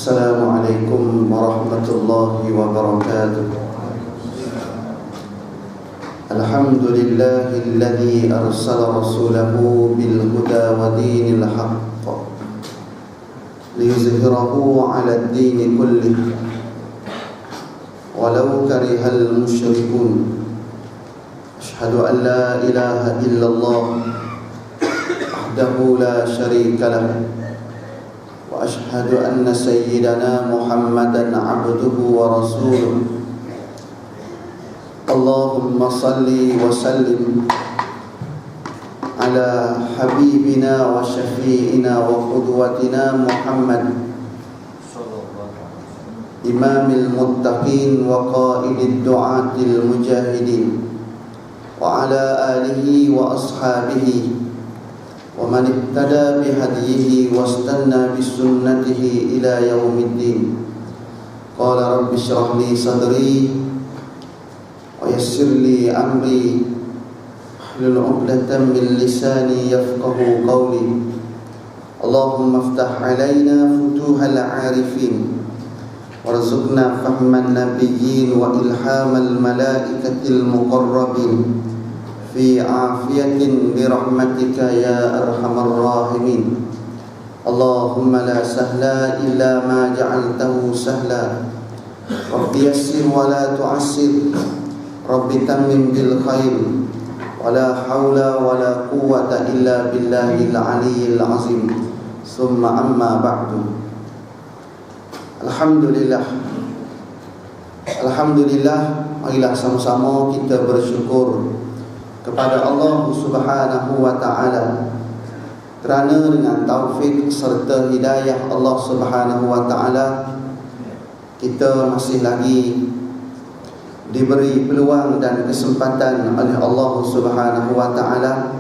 Assalamualaikum warahmatullahi wabarakatuh. Alhamdulillahilladzi arsala rasulahu bil huda wa dinil haqq liyuzhirahu 'ala ad-din kullih walau karihal musyrikun. Asyhadu an la ilaha illallah wahdahu la syarika lah wa asyhadu anna sayyidana Muhammadan 'abduhu wa rasuluh. Allahumma salli wa sallim ala habibina wa syafi'ina wa qudwatina Muhammad imamil muttaqin wa qaidid du'atil mujahidin wa ala alihi wa ashabihi wa man ihtada bihadyihi wastanna bisunnatihi ila yaumiddin. Qala rabbi shrah li sadri wa yassir li amri wahlul 'uqdatam min lisani yafqahu qawli. Allahumma iftah 'alaina futuhal 'arifin warzuqna fahman nabiyyin wa ilhamal malaikatil muqarrabin fi afiyatin birahmatika ya arhamar rahimin. Allahumma la sahla illa ma ja'altahu sahla rabbi yassir wa la tu'assir rabbi tammim bil khair wa la hawla wa la quwwata illa billahil aliyyil azim. Summa amma ba'du. Alhamdulillah, marilah sama-sama kita bersyukur kepada Allah Subhanahu wa taala kerana dengan taufik serta hidayah Allah Subhanahu wa taala kita masih lagi diberi peluang dan kesempatan oleh Allah Subhanahu wa taala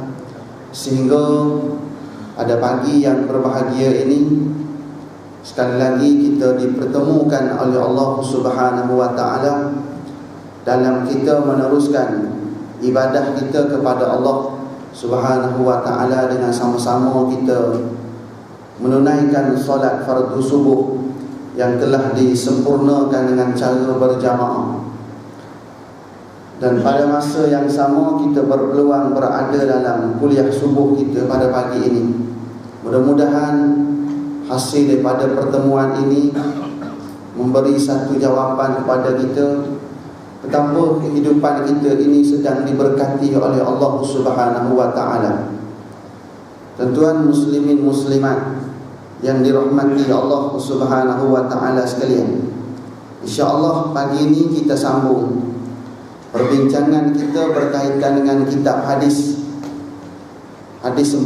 sehingga pada pagi yang berbahagia ini sekali lagi kita dipertemukan oleh Allah Subhanahu wa taala dalam kita meneruskan ibadah kita kepada Allah Subhanahu wa taala dengan sama-sama kita menunaikan solat fardu subuh yang telah disempurnakan dengan cara berjamaah. Dan pada masa yang sama kita berpeluang berada dalam kuliah subuh kita pada pagi ini. Mudah-mudahan hasil daripada pertemuan ini memberi satu jawapan kepada kita betapa kehidupan kita ini sedang diberkati oleh Allah Subhanahu wa taala. Tuan-tuan muslimin muslimat yang dirahmati Allah Subhanahu wa taala sekalian, insya-Allah pagi ini kita sambung perbincangan kita berkaitan dengan kitab hadis 40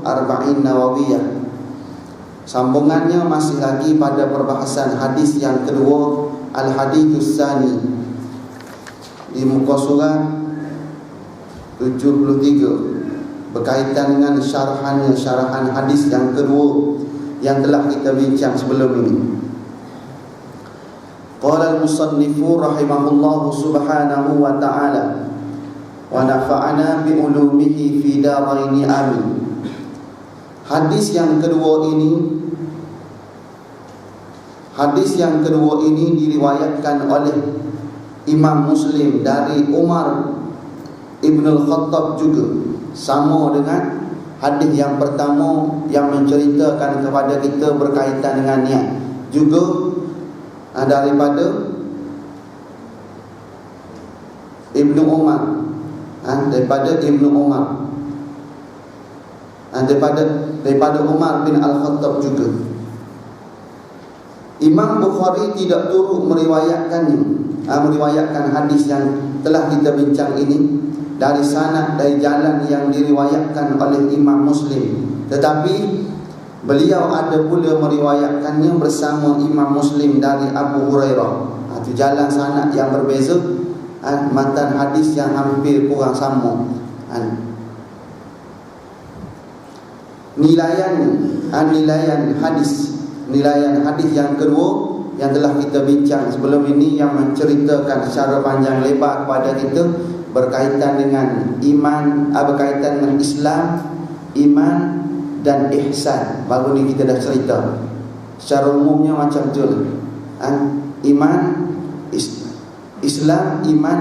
Arba'in Nawawiyah. Sambungannya masih lagi pada perbahasan hadis yang kedua, Al-Hadithus Tsani, di muka surat 73 berkaitan dengan syarahan hadis yang kedua yang telah kita bincang sebelum ini. Qala al-musannifu rahimahullahu subhanahu wa ta'ala wa nafa'ana bi ulumihi fi daraini amin. Hadis yang kedua ini diriwayatkan oleh Imam Muslim dari Umar Ibn al-Khattab juga, sama dengan hadis yang pertama yang menceritakan kepada kita berkaitan dengan niat, juga daripada Ibnu Umar, daripada Umar bin Al-Khattab juga. Imam Bukhari tidak turut meriwayatkan hadis yang telah kita bincang ini dari sanad, dari jalan yang diriwayatkan oleh Imam Muslim, tetapi beliau ada pula meriwayatkannya bersama Imam Muslim dari Abu Hurairah. Itu jalan sanad yang berbeza, matan hadis yang hampir kurang sama. Nilaian hadis yang kedua yang telah kita bincang sebelum ini, yang menceritakan secara panjang lebar kepada kita berkaitan dengan iman, berkaitan dengan Islam, iman dan ihsan. Baru ni kita dah cerita secara umumnya macam tu lah. Iman, Islam, iman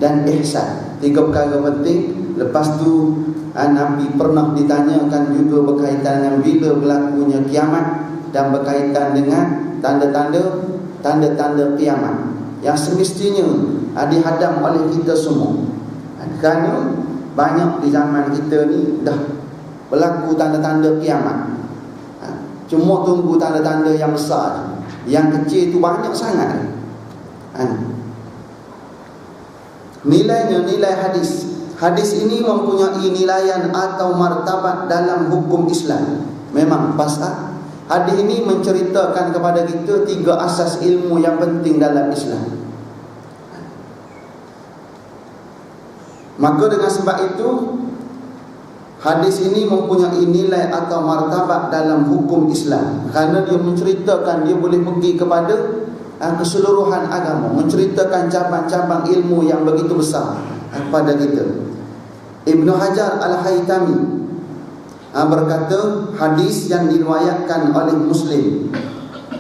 dan ihsan. 3 perkara penting. Lepas tu Nabi pernah ditanyakan juga berkaitan dengan bila berlakunya kiamat dan berkaitan dengan tanda-tanda kiamat yang semestinya dihadam oleh kita semua. Kerana banyak di zaman kita ni dah berlaku tanda-tanda kiamat. Cuma tunggu tanda-tanda yang besar. Yang kecil tu banyak sangat. Nilainya, nilai hadis. Hadis ini mempunyai nilaian atau martabat dalam hukum Islam. Memang pasal hadis ini menceritakan kepada kita 3 asas ilmu yang penting dalam Islam. Maka dengan sebab itu hadis ini mempunyai nilai atau martabat dalam hukum Islam. Kerana dia menceritakan, dia boleh pergi kepada keseluruhan agama, menceritakan cabang-cabang ilmu yang begitu besar kepada kita. Ibnu Hajar Al-Haytami berkata, hadis yang diriwayatkan oleh Muslim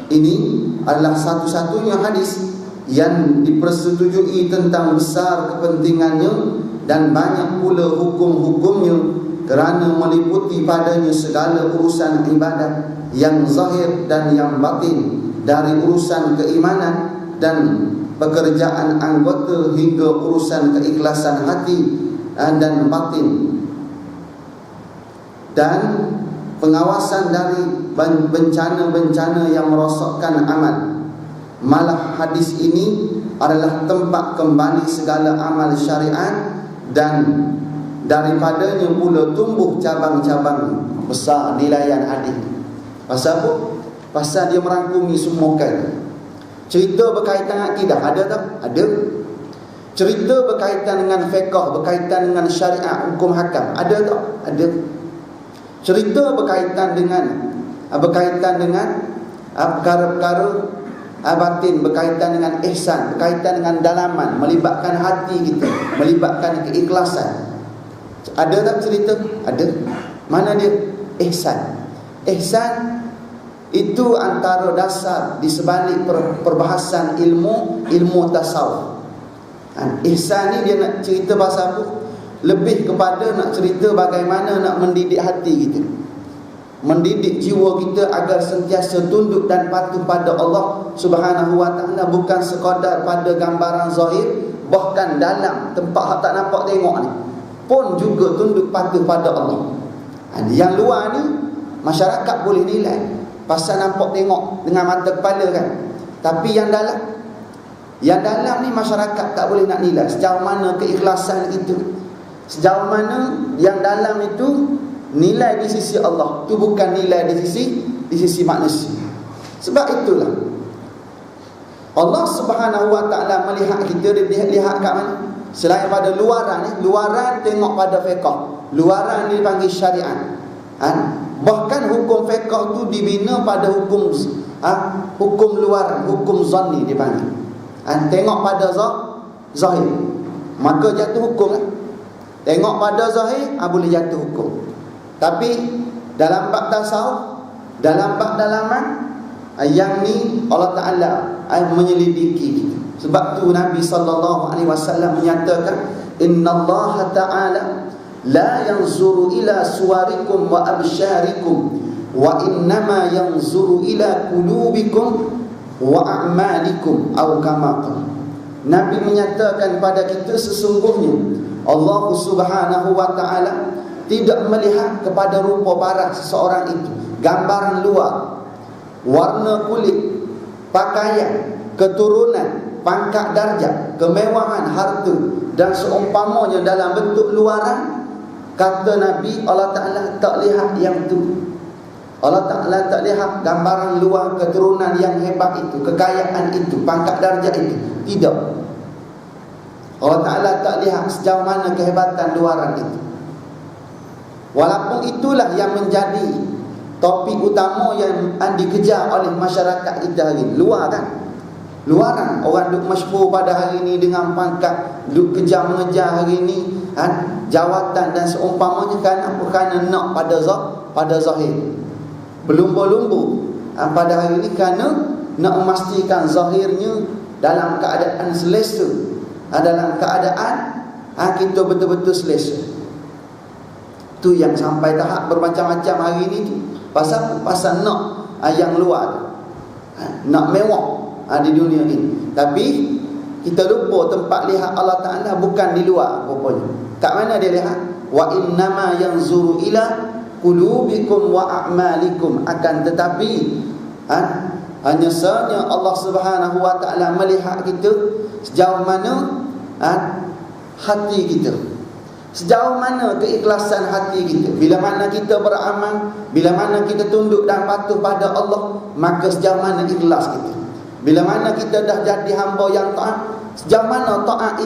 ini adalah satu-satunya hadis yang dipersetujui tentang besar kepentingannya dan banyak pula hukum-hukumnya, kerana meliputi padanya segala urusan ibadat yang zahir dan yang batin, dari urusan keimanan dan pekerjaan anggota hingga urusan keikhlasan hati dan batin, dan pengawasan dari bencana-bencana yang merosakkan amal. Malah hadis ini adalah tempat kembali segala amal syariat, dan daripadanya pula tumbuh cabang-cabang besar nilaian hadis. Pasal apa? Pasal dia merangkumi semua kan. Cerita berkaitan dengan akidah ada tak? Ada. Cerita berkaitan dengan fiqh, berkaitan dengan syariat, hukum hakam, ada tak? Ada. Cerita berkaitan dengan perkara-perkara batin, berkaitan dengan ihsan, berkaitan dengan dalaman, melibatkan hati kita, melibatkan keikhlasan. Ada tak cerita? Ada. Mana dia? Ihsan. Ihsan itu antara dasar di sebalik perbahasan ilmu tasawuf. Ihsan ni dia nak cerita pasal apa? Lebih kepada nak cerita bagaimana nak mendidik hati kita, mendidik jiwa kita agar sentiasa tunduk dan patuh pada Allah Subhanahu wa ta'ala, bukan sekadar pada gambaran zahir, bahkan dalam tempat tak nampak tengok ni pun juga tunduk patuh pada Allah. Yang luar ni masyarakat boleh nilai pasal nampak tengok dengan mata kepala kan. Tapi yang dalam ni masyarakat tak boleh nak nilai sejauh mana keikhlasan itu, sejauh mana yang dalam itu nilai di sisi Allah, tu bukan nilai di sisi manusia. Sebab itulah Allah Subhanahu wa ta'ala melihat kita, dia lihat kat mana? Selain pada luaran ni, luaran tengok pada fiqh, luaran ni dipanggil syariat. Bahkan hukum fiqh tu dibina pada hukum luar, hukum zanni dipanggil. Tengok pada zahir, maka jatuh hukum lah. Tengok pada zahir, boleh jatuh hukum. Tapi dalam bab tasawuf, dalam bab dalaman, yang ni Allah Ta'ala menyelidiki. Sebab tu Nabi SAW menyatakan, Innallaha Ta'ala la yanzuru ila suwarikum wa absyarikum, wa innama yanzuru ila qulubikum wa a'malikum, atau kama qala. Nabi menyatakan kepada kita, sesungguhnya Allah Subhanahu wa ta'ala tidak melihat kepada rupa paras seseorang itu, gambaran luar, warna kulit, pakaian, keturunan, pangkat darjat, kemewahan, harta dan seumpamanya dalam bentuk luaran. Kata Nabi, Allah Ta'ala tak lihat yang tu. Allah Ta'ala tak lihat gambaran luar, keturunan yang hebat itu, kekayaan itu, pangkat darjat itu. Tidak. Allah Ta'ala tak lihat sejauh mana kehebatan luaran itu. Walaupun itulah yang menjadi topik utama yang dikejar oleh masyarakat kita hari ini. Luar kan? Luaran. Orang duk masyhur pada hari ini dengan pangkat, duk kejar mengejar hari ini jawatan dan seumpamanya. Kerana nak pada zahir, berlumba-lumba pada hari ini kerana nak memastikan zahirnya dalam keadaan selesa, dalam keadaan kita betul-betul selesa. Tu yang sampai tahap bermacam-macam hari ini tu. Pasal nak yang luar tu, nak mewah di dunia ini. Tapi kita lupa tempat lihat Allah Ta'ala bukan di luar rupanya. Kat mana dia lihat? Wa innama yanzuru ila qulubikum wa a'malikum. Akan tetapi hanya sanya Allah Subhanahu wa Ta'ala melihat kita sejauh mana hati kita, sejauh mana keikhlasan hati kita. Bila mana kita beramal, bila mana kita tunduk dan patuh pada Allah, maka sejauh mana ikhlas kita. Bila mana kita dah jadi hamba yang taat, sejauh mana taat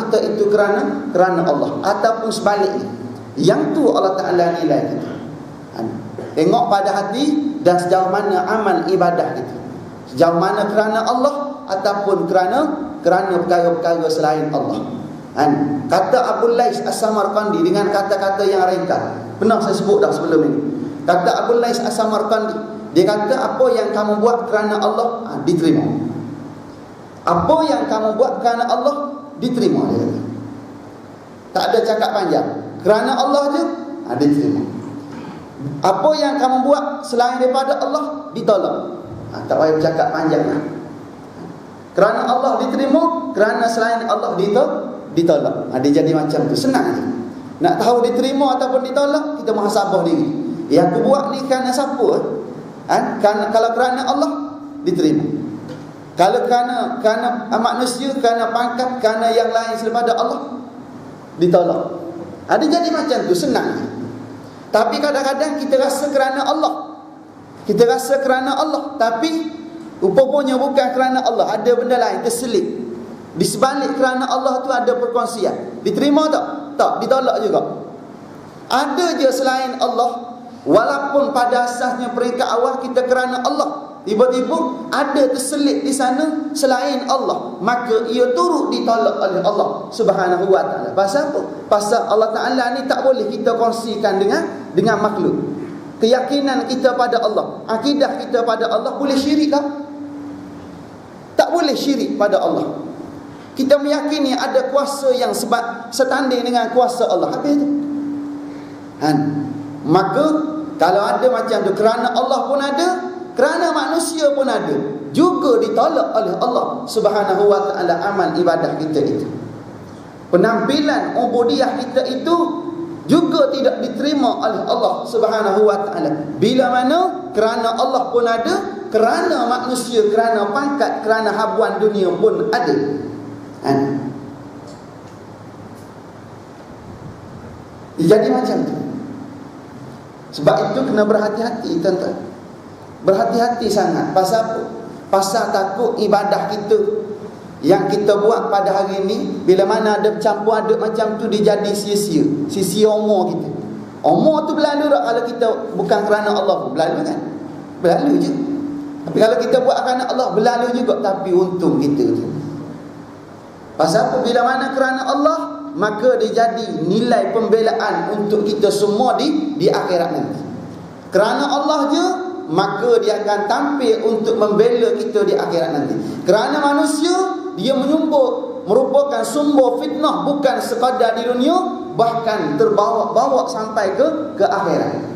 kita itu kerana Allah, ataupun sebaliknya. Yang tu Allah Ta'ala nilai kita. Tengok pada hati dan sejauh mana amal ibadah kita, sejauh mana kerana Allah ataupun kerana perkara-perkara selain Allah. Kata Abu Lais As-Samarqandi dengan kata-kata yang ringkas, pernah saya sebut dah sebelum ini. Kata Abu Lais As-Samarqandi, dia kata apa yang kamu buat kerana Allah diterima. Apa yang kamu buat kerana Allah diterima, dia kata. Tak ada cakap panjang, kerana Allah je diterima. Apa yang kamu buat selain daripada Allah ditolak. Tak payah bercakap panjang lah. Kerana Allah diterima, kerana selain Allah ditolak. Dia jadi macam tu, senang je. Nak tahu diterima ataupun ditolak, kita muhasabah diri. Yang aku buat ni kerana siapa? Kalau kerana Allah, diterima. Kalau kerana manusia, kerana pangkat, kerana yang lain daripada Allah, ditolak. Dia jadi macam tu, senang je. Tapi kadang-kadang kita rasa kerana Allah, kita rasa kerana Allah, tapi rupanya bukan kerana Allah. Ada benda lain terselip. Di sebalik kerana Allah tu ada perkongsian. Diterima tak? Tak, ditolak juga. Ada je selain Allah, walaupun pada asasnya peringkat awal kita kerana Allah, tiba-tiba ada terselip di sana selain Allah, maka ia turut ditolak oleh Allah Subhanahu wa Ta'ala. Pasal apa? Pasal Allah Ta'ala ni tak boleh kita kongsikan dengan makhluk. Keyakinan kita pada Allah, akidah kita pada Allah, boleh syirik tak? Tak boleh syirik pada Allah. Kita meyakini ada kuasa yang setanding dengan kuasa Allah. Habis tu. Maka kalau ada macam tu, kerana Allah pun ada, kerana manusia pun ada, juga ditolak oleh Allah Subhanahu wa Ta'ala amal ibadah kita itu. Penampilan ubudiyah kita itu juga tidak diterima oleh Allah Subhanahu wa Ta'ala. Bila mana kerana Allah pun ada, kerana manusia, kerana pangkat, kerana habuan dunia pun ada. Jadi macam tu. Sebab itu kena berhati-hati, tuan-tuan. Berhati-hati sangat. Pasal apa? Pasal takut ibadah kita yang kita buat pada hari ini, bila mana ada campur aduk macam tu, dia jadi sia-sia. Sia-sia umur kita. Umur tu berlalu tak kalau kita bukan kerana Allah? Berlalu kan? Berlalu je. Tapi kalau kita buat kerana Allah, berlalu juga. Tapi untung kita tu. Pasal apa? Bila mana kerana Allah, maka dia jadi nilai pembelaan untuk kita semua di akhirat nanti. Kerana Allah je, maka dia akan tampil untuk membela kita di akhirat nanti. Kerana manusia, dia merupakan sumber fitnah, bukan sekadar di dunia, bahkan terbawa sampai ke akhirat.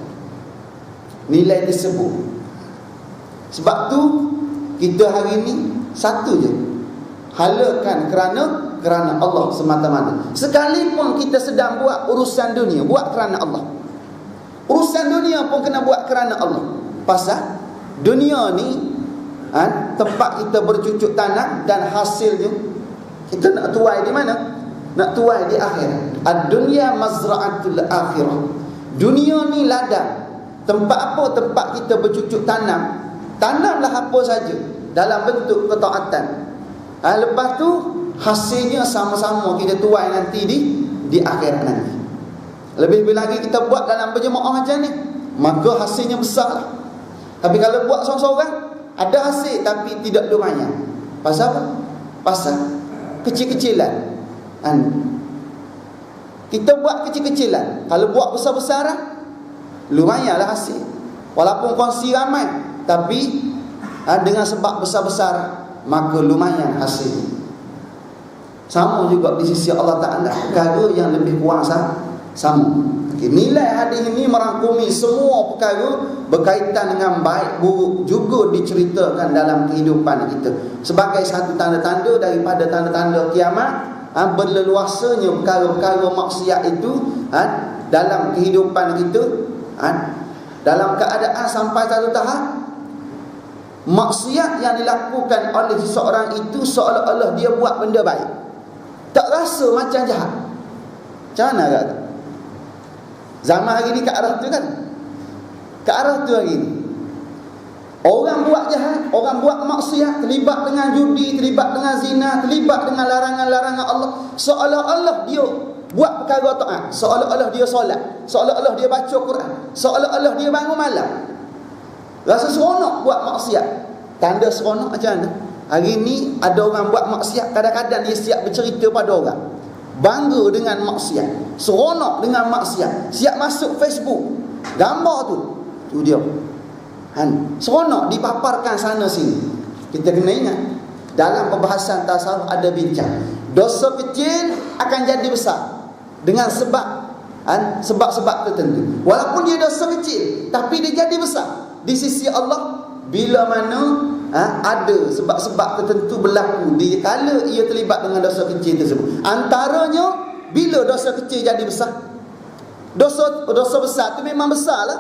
Nilai tersebut. Sebab tu kita hari ini satu je, halakan kerana Allah semata-mata. Sekalipun kita sedang buat urusan dunia, buat kerana Allah. Urusan dunia pun kena buat kerana Allah. Pasal dunia ni tempat kita bercucuk tanam, dan hasilnya kita nak tuai di mana? Nak tuai di akhirat. Ad-dunya mazra'atul akhirah. Dunia ni ladang. Tempat apa? Tempat kita bercucuk tanam. Tanamlah apa saja dalam bentuk ketaatan. Lepas tu hasilnya sama-sama kita tuai nanti di akhirat nanti. Lebih lagi kita buat dalam berjemaah macam ni, maka hasilnya besar lah. Tapi kalau buat seorang-seorang, ada hasil tapi tidak lumayan. Pasal apa? Pasal kecil-kecilan. Kita buat kecil-kecilan. Kalau buat besar-besaran, lumayanlah hasil. Walaupun kongsi ramai, tapi dengan sebab besar-besar, maka lumayan hasil. Sama juga di sisi Allah Ta'ala, perkara yang lebih kurang sama. Nilai hadis ini merangkumi semua perkara berkaitan dengan baik buruk juga diceritakan dalam kehidupan kita sebagai satu tanda-tanda daripada tanda-tanda kiamat. Berleluasanya perkara-perkara maksiat itu dalam kehidupan kita, dalam keadaan sampai satu tahap maksiat yang dilakukan oleh seseorang itu seolah-olah dia buat benda baik, tak rasa macam jahat. Macam mana kata? Zaman hari ni ke arah tu kan? Ke arah tu hari ni. Orang buat jahat, orang buat maksiat, terlibat dengan judi, terlibat dengan zina, terlibat dengan larangan-larangan Allah, seolah-olah dia buat perkara taat, seolah-olah dia solat, seolah-olah dia baca Quran, seolah-olah dia bangun malam. Rasa seronok buat maksiat. Tanda seronok macam mana? Hari ni ada orang buat maksiat, kadang-kadang dia siap bercerita pada orang, bangga dengan maksiat, seronok dengan maksiat, siap masuk Facebook, gambar tu dia seronok dipaparkan sana sini. Kita kena ingat, dalam perbahasan tasawuf ada bincang, dosa kecil akan jadi besar dengan sebab-sebab tertentu. Walaupun dia dosa kecil, tapi dia jadi besar di sisi Allah bila mana ada sebab-sebab tertentu berlaku di kala ia terlibat dengan dosa kecil tersebut. Antaranya, bila dosa kecil jadi besar, dosa besar tu memang besar lah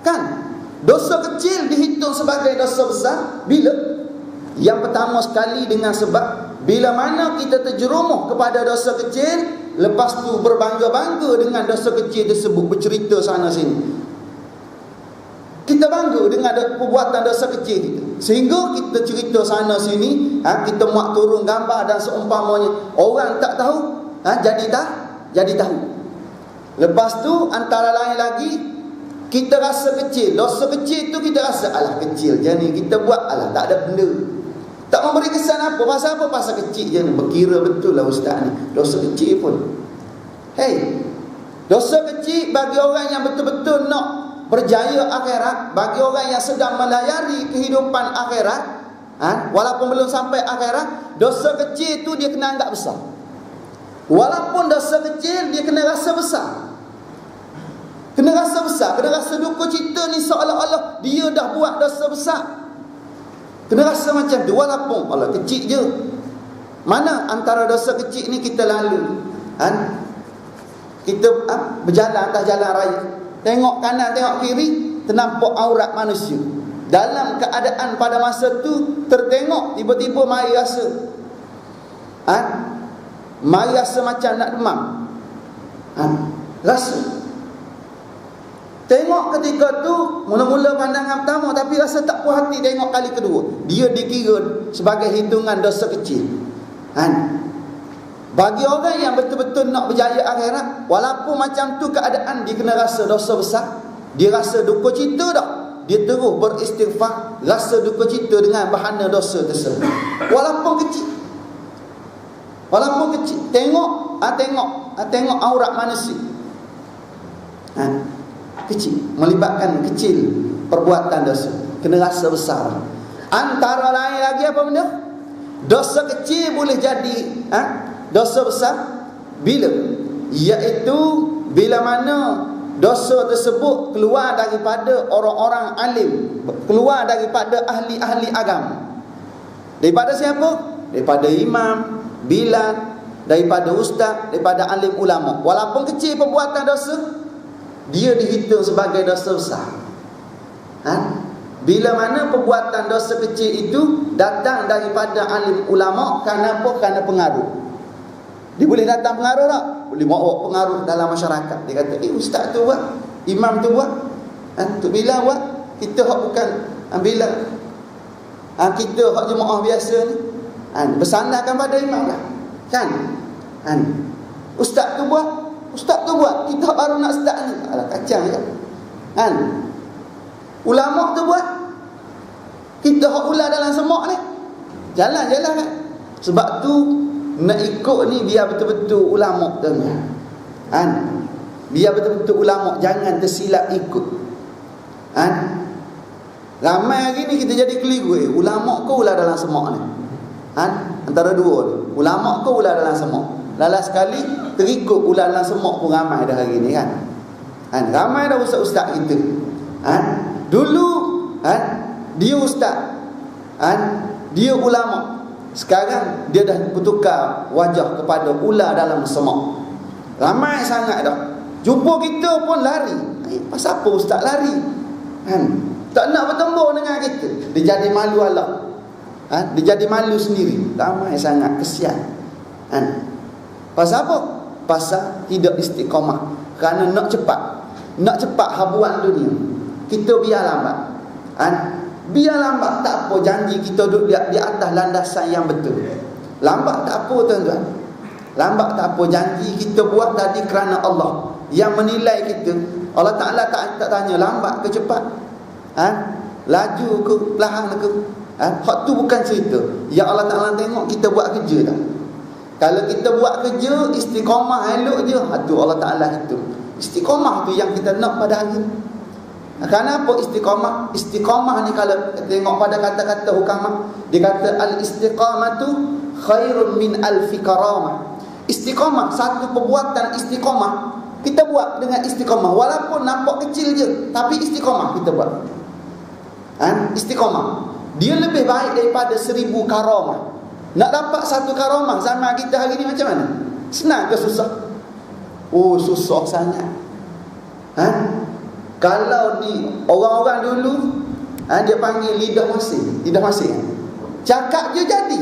kan. Dosa kecil dihitung sebagai dosa besar bila? Yang pertama sekali dengan sebab bila mana kita terjerumus kepada dosa kecil, lepas tu berbangga-bangga dengan dosa kecil tersebut, bercerita sana sini. Kita bangga dengan perbuatan dosa kecil kita, sehingga kita cerita sana sini, kita muat turun gambar dan seumpamanya. Orang tak tahu, jadi tahu. Lepas tu antara lain lagi, kita rasa kecil. Dosa kecil tu kita rasa alah kecil je ni, kita buat alah tak ada benda, tak memberi kesan apa. Pasal apa? Pasal kecil je ni. Berkira betul lah ustaz ni, dosa kecil pun. Dosa kecil bagi orang yang betul-betul nak berjaya akhirat, bagi orang yang sedang melayari kehidupan akhirat, walaupun belum sampai akhirat, dosa kecil tu dia kena anggap besar. Walaupun dosa kecil, dia kena rasa besar. Kena rasa besar, kena rasa duka cita ni seolah-olah dia dah buat dosa besar. Kena rasa macam tu, walaupun Allah kecil je. Mana antara dosa kecil ni kita lalu, kita berjalan atas jalan raya, tengok kanan, tengok kiri, ternampak aurat manusia. Dalam keadaan pada masa tu tertengok, tiba-tiba mari rasa macam nak demam. Rasa. Tengok ketika tu, mula-mula pandangan pertama, tapi rasa tak puas hati tengok kali kedua. Dia dikira sebagai hitungan dosa kecil. Bagi orang yang betul-betul nak berjaya akhirat, walaupun macam tu keadaan, dia kena rasa dosa besar, dia rasa duka cita dah, dia terus beristighfar, rasa duka cita dengan bahana dosa tersebut. Walaupun kecil, tengok aurat manusia, kecil, melibatkan kecil perbuatan dosa, kena rasa besar. Antara lain lagi apa benda? Dosa kecil boleh jadi dosa besar bila? Iaitu bila mana dosa tersebut keluar daripada orang-orang alim, keluar daripada ahli-ahli agama. Daripada siapa? Daripada imam, bilal, daripada ustaz, daripada alim ulama. Walaupun kecil perbuatan dosa, dia dihitung sebagai dosa besar. Bila mana perbuatan dosa kecil itu datang daripada alim ulama, kerana apa? Kerana pengaruh. Dia boleh datang pengaruh tak? Boleh bawa pengaruh dalam masyarakat. Dia kata, ustaz tu buat, imam tu buat, tu Bilal buat, kita hak bukan Bilal, kita hak jemaah biasa ni, bersandarkan pada imam lah, kan? Ustaz tu buat, kita baru nak start ni, alah kacang je, ulama tu buat, kita hak ular dalam semak ni, jalan-jalan kan. Sebab tu nak ikut ni biar betul-betul ulama tu, biar betul-betul ulama, jangan tersilap ikut. Ramai hari ni kita jadi keliru. Ulama ke ular dalam semak ni? Antara dua ni. Ulama ke ular dalam semak? Lala sekali terikut ular dalam semak pun ramai dah hari ni kan. Ramai dah ustaz-ustaz kita. Dulu dia ustaz. Dia ulama. Sekarang dia dah bertukar wajah kepada ular dalam semak. Ramai sangat dah. Jumpa kita pun lari. Pasal apa ustaz lari? Tak nak bertemu dengan kita. Dia jadi malu Allah. Dia jadi malu sendiri. Ramai sangat, kesian. Pasal apa? Pasal tidak istiqamah. Kerana nak cepat habuan dunia. Kita biar lambat. Biar lambat tak apa, janji kita duduk di atas landasan yang betul. Lambat tak apa tuan-tuan. Lambat tak apa, janji kita buat tadi kerana Allah yang menilai kita. Allah Ta'ala tak tanya lambat ke cepat, laju ke perlahan ke. Hak tu bukan cerita. Yang Allah Ta'ala tengok kita buat kerja tak. Kalau kita buat kerja istiqamah elok je, tu Allah Ta'ala hitung. Istiqamah tu yang kita nak pada hari ni. Kenapa istiqamah? Istiqamah ni kalau tengok pada kata-kata hukamah, dia kata al-istiqamatu khairun min alfi karamah. Istiqamah, satu perbuatan istiqamah kita buat dengan istiqamah, walaupun nampak kecil je, tapi istiqamah kita buat. Istiqamah dia lebih baik daripada 1000 karamah. Nak dapat satu karamah zaman kita hari ni macam mana? Senang ke susah? Oh, susah sangat. Kalau di orang-orang dulu, dia panggil lidah masing. Cakap je jadi.